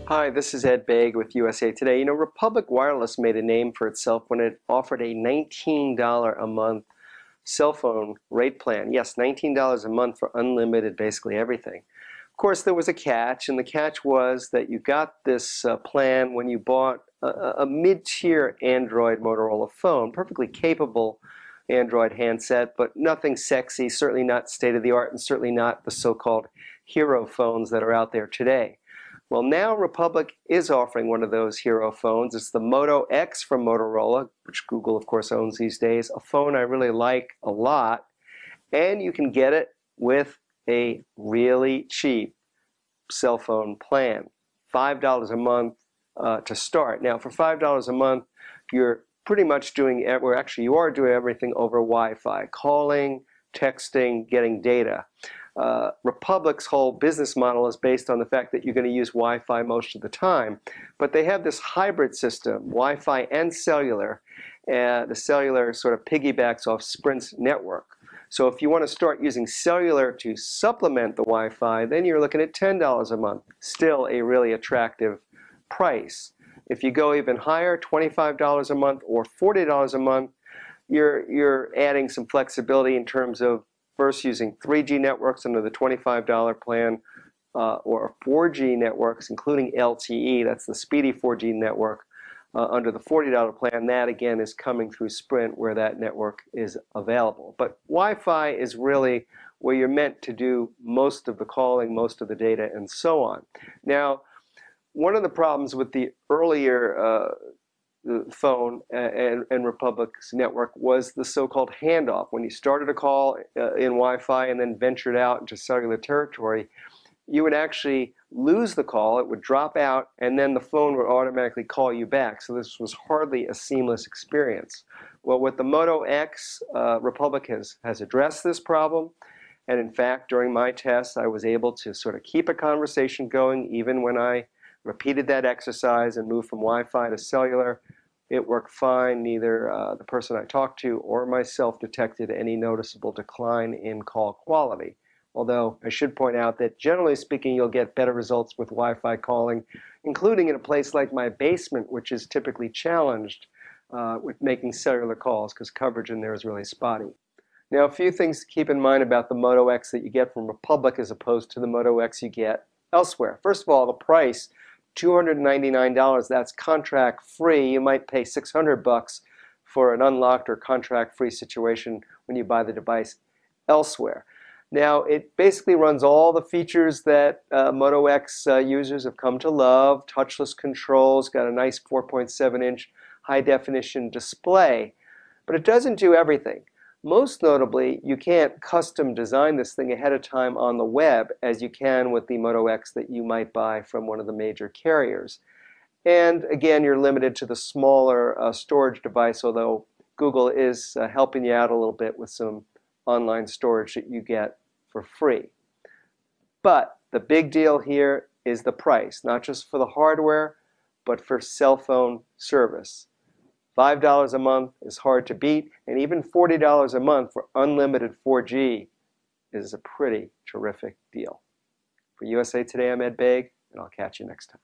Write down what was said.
Hi, this is Ed Baig with USA Today. You know, Republic Wireless made a name for itself when it offered a $19 a month cell phone rate plan. Yes, $19 a month for unlimited basically everything. Of course, there was a catch, and the catch was that you got this plan when you bought a mid-tier Android Motorola phone, perfectly capable Android handset, but nothing sexy, certainly not state-of-the-art, and certainly not the so-called hero phones that are out there today. Well, now Republic is offering one of those hero phones. It's the Moto X from Motorola, which Google, of course, owns these days. A phone I really like a lot. And you can get it with a really cheap cell phone plan. $5 a month to start. Now, for $5 a month, you're pretty much doing, well, actually, you are doing everything over Wi-Fi. Calling, texting, getting data. Republic's whole business model is based on the fact that you're going to use Wi-Fi most of the time, but they have this hybrid system, Wi-Fi and cellular, and the cellular sort of piggybacks off Sprint's network. So if you want to start using cellular to supplement the Wi-Fi, then you're looking at $10 a month, still a really attractive price. If you go even higher, $25 a month or $40 a month, you're adding some flexibility in terms of first using 3G networks under the $25 plan or 4G networks, including LTE, that's the speedy 4G network, under the $40 plan. That, again, is coming through Sprint where that network is available. But Wi-Fi is really where you're meant to do most of the calling, most of the data, and so on. Now, one of the problems with the earlier phone and Republic's network was the so-called handoff. When you started a call in Wi-Fi and then ventured out into cellular territory, you would actually lose the call, it would drop out, and then the phone would automatically call you back. So this was hardly a seamless experience. Well, with the Moto X, Republic has addressed this problem, and in fact, during my tests, I was able to sort of keep a conversation going even when I repeated that exercise and moved from Wi-Fi to cellular. It worked fine. Neither the person I talked to or myself detected any noticeable decline in call quality. Although I should point out that generally speaking, you'll get better results with Wi-Fi calling, including in a place like my basement, which is typically challenged with making cellular calls because coverage in there is really spotty. Now, a few things to keep in mind about the Moto X that you get from Republic as opposed to the Moto X you get elsewhere. First of all, the price. $299, that's contract free. You might pay $600 for an unlocked or contract free situation when you buy the device elsewhere. Now, it basically runs all the features that Moto X users have come to love. Touchless controls, got a nice 4.7-inch high definition display, but it doesn't do everything. Most notably, you can't custom design this thing ahead of time on the web as you can with the Moto X that you might buy from one of the major carriers. And again, you're limited to the smaller storage device, although Google is helping you out a little bit with some online storage that you get for free. But the big deal here is the price, not just for the hardware, but for cell phone service. $5 a month is hard to beat, and even $40 a month for unlimited 4G is a pretty terrific deal. For USA Today, I'm Ed Baig, and I'll catch you next time.